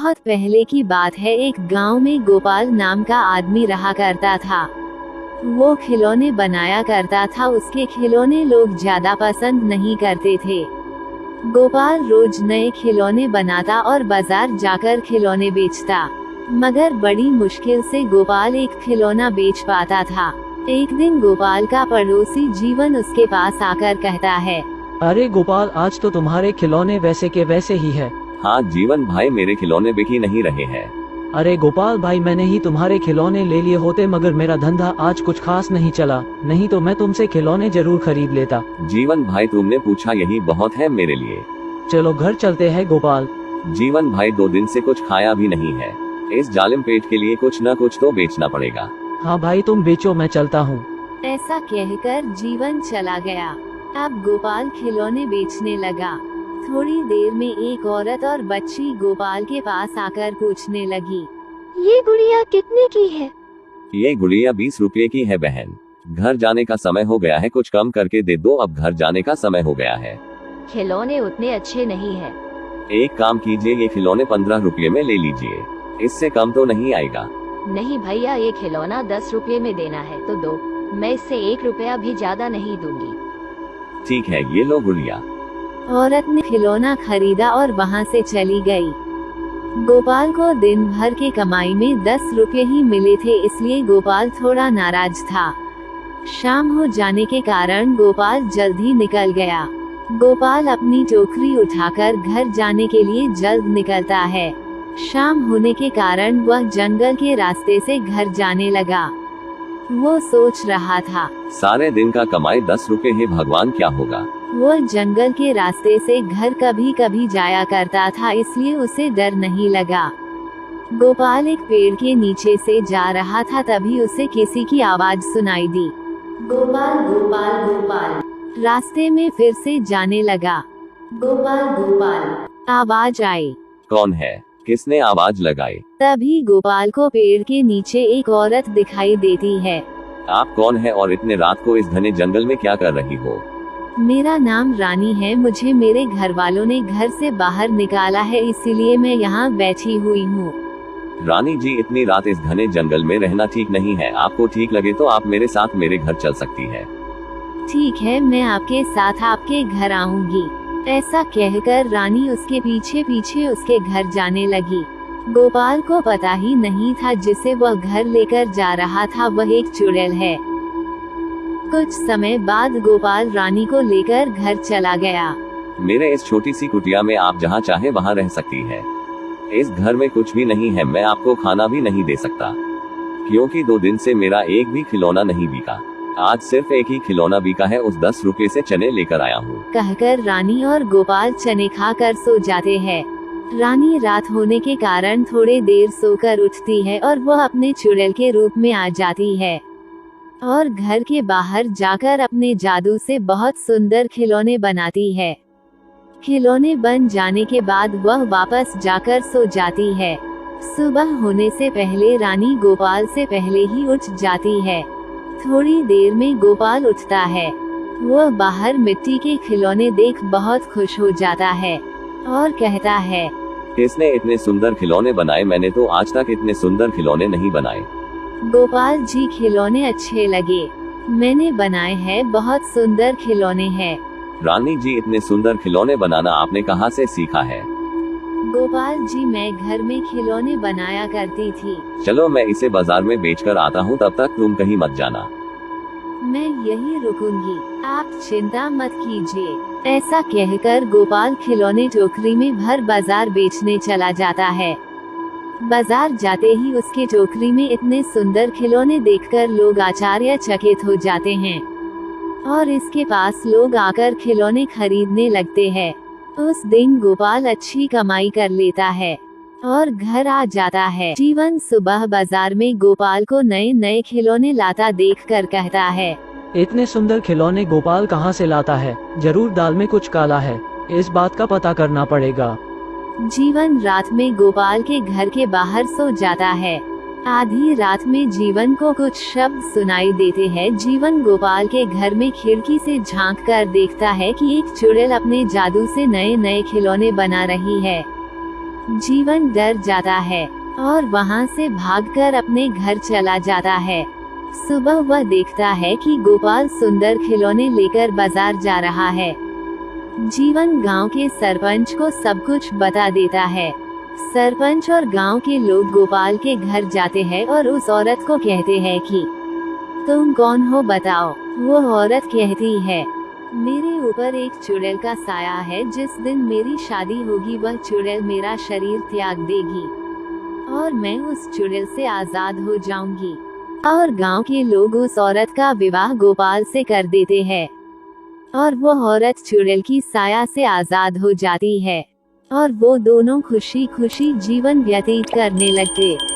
बहुत पहले की बात है, एक गांव में गोपाल नाम का आदमी रहा करता था। वो खिलौने बनाया करता था। उसके खिलौने लोग ज्यादा पसंद नहीं करते थे। गोपाल रोज नए खिलौने बनाता और बाजार जाकर खिलौने बेचता, मगर बड़ी मुश्किल से गोपाल एक खिलौना बेच पाता था। एक दिन गोपाल का पड़ोसी जीवन उसके पास आकर कहता है, अरे गोपाल, आज तो तुम्हारे खिलौने वैसे के वैसे ही है। हाँ जीवन भाई, मेरे खिलौने बिक ही नहीं रहे हैं। अरे गोपाल भाई, मैंने ही तुम्हारे खिलौने ले लिए होते, मगर मेरा धंधा आज कुछ खास नहीं चला, नहीं तो मैं तुमसे खिलौने जरूर खरीद लेता। जीवन भाई, तुमने पूछा यही बहुत है मेरे लिए। चलो घर चलते हैं गोपाल। जीवन भाई, 2 दिन से कुछ खाया भी नहीं है। इस जालिम पेट के लिए कुछ न कुछ तो बेचना पड़ेगा। हाँ भाई, तुम बेचो, मैं चलता हूँ। ऐसा कहकर जीवन चला गया। अब गोपाल खिलौने बेचने लगा। थोड़ी देर में एक औरत और बच्ची गोपाल के पास आकर पूछने लगी, ये गुड़िया कितने की है? ये गुड़िया 20 रुपये की है बहन। घर जाने का समय हो गया है, कुछ कम करके दे दो, अब घर जाने का समय हो गया है। खिलौने उतने अच्छे नहीं है। एक काम कीजिए, ये खिलौने 15 रुपये में ले लीजिए, इससे कम तो नहीं आएगा। नहीं भैया, ये खिलौना 10 रुपये में देना है तो दो, मैं इससे 1 रुपया भी ज्यादा नहीं दूंगी। ठीक है, ये लो गुड़िया। औरत ने खिलौना खरीदा और वहाँ से चली गई। गोपाल को दिन भर के कमाई में 10 रुपये ही मिले थे, इसलिए गोपाल थोड़ा नाराज था। शाम हो जाने के कारण गोपाल जल्दी निकल गया। गोपाल अपनी टोकरी उठाकर घर जाने के लिए जल्द निकलता है। शाम होने के कारण वह जंगल के रास्ते से घर जाने लगा। वो सोच रहा था, सारे दिन का कमाई 10 रुपये है, भगवान क्या होगा। वो जंगल के रास्ते से घर कभी कभी जाया करता था, इसलिए उसे डर नहीं लगा। गोपाल एक पेड़ के नीचे से जा रहा था, तभी उसे किसी की आवाज सुनाई दी। गोपाल गोपाल गोपाल। रास्ते में फिर से जाने लगा। गोपाल गोपाल। आवाज आई। कौन है? किसने आवाज लगाई? तभी गोपाल को पेड़ के नीचे एक औरत दिखाई देती है। आप कौन है और इतने रात को इस घने जंगल में क्या कर रही हो? मेरा नाम रानी है, मुझे मेरे घर वालों ने घर से बाहर निकाला है, इसीलिए मैं यहाँ बैठी हुई हूँ। रानी जी, इतनी रात इस घने जंगल में रहना ठीक नहीं है। आपको ठीक लगे तो आप मेरे साथ मेरे घर चल सकती है। ठीक है, मैं आपके साथ आपके घर आऊंगी। ऐसा कहकर रानी उसके पीछे पीछे उसके घर जाने लगी। गोपाल को पता ही नहीं था जिसे वह घर लेकर जा रहा था वह एक चुड़ैल है। कुछ समय बाद गोपाल रानी को लेकर घर चला गया। मेरे इस छोटी सी कुटिया में आप जहाँ चाहे वहाँ रह सकती है। इस घर में कुछ भी नहीं है, मैं आपको खाना भी नहीं दे सकता, क्योंकि 2 दिन से मेरा एक भी खिलौना नहीं बिका। आज सिर्फ एक ही खिलौना बिका है, उस 10 रुपये से चने लेकर आया हूँ। कहकर रानी और गोपाल चने खाकर सो जाते हैं। रानी रात होने के कारण थोड़े देर सोकर उठती है और वह अपने चुड़ैल के रूप में आ जाती है और घर के बाहर जाकर अपने जादू से बहुत सुंदर खिलौने बनाती है। खिलौने बन जाने के बाद वह वापस जाकर सो जाती है। सुबह होने से पहले रानी गोपाल से पहले ही उठ जाती है। थोड़ी देर में गोपाल उठता है। वह बाहर मिट्टी के खिलौने देख बहुत खुश हो जाता है और कहता है, किसने इतने सुंदर खिलौने बनाए? मैंने तो आज तक इतने सुंदर खिलौने नहीं बनाए। गोपाल जी, खिलौने अच्छे लगे, मैंने बनाए हैं, बहुत सुंदर खिलौने हैं। रानी जी, इतने सुंदर खिलौने बनाना आपने कहाँ से सीखा है? गोपाल जी, मैं घर में खिलौने बनाया करती थी। चलो मैं इसे बाजार में बेचकर आता हूँ, तब तक तुम कहीं मत जाना। मैं यही रुकूंगी, आप चिंता मत कीजिए। ऐसा कहकर गोपाल खिलौने टोकरी में भर बाजार बेचने चला जाता है। बाजार जाते ही उसके टोकरी में इतने सुंदर खिलौने देखकर लोग आश्चर्यचकित हो जाते हैं और इसके पास लोग आकर खिलौने खरीदने लगते हैं। उस दिन गोपाल अच्छी कमाई कर लेता है और घर आ जाता है। जीवन सुबह बाजार में गोपाल को नए नए खिलौने लाता देखकर कहता है, इतने सुंदर खिलौने गोपाल कहाँ से लाता है? जरूर दाल में कुछ काला है, इस बात का पता करना पड़ेगा। जीवन रात में गोपाल के घर के बाहर सो जाता है। आधी रात में जीवन को कुछ शब्द सुनाई देते हैं। जीवन गोपाल के घर में खिड़की से झांक कर देखता है कि एक चुड़ैल अपने जादू से नए नए खिलौने बना रही है। जीवन डर जाता है और वहाँ से भागकर अपने घर चला जाता है। सुबह वह देखता है कि गोपाल सुंदर खिलौने लेकर बाजार जा रहा है। जीवन गांव के सरपंच को सब कुछ बता देता है। सरपंच और गांव के लोग गोपाल के घर जाते हैं और उस औरत को कहते हैं कि तुम कौन हो बताओ। वो औरत कहती है, मेरे ऊपर एक चुड़ैल का साया है, जिस दिन मेरी शादी होगी वह चुड़ैल मेरा शरीर त्याग देगी और मैं उस चुड़ैल से आजाद हो जाऊंगी। और गांव के लोग उस औरत का विवाह गोपाल से कर देते हैं और वो औरत चुड़ैल की साया से आजाद हो जाती है और वो दोनों खुशी खुशी जीवन व्यतीत करने लगते।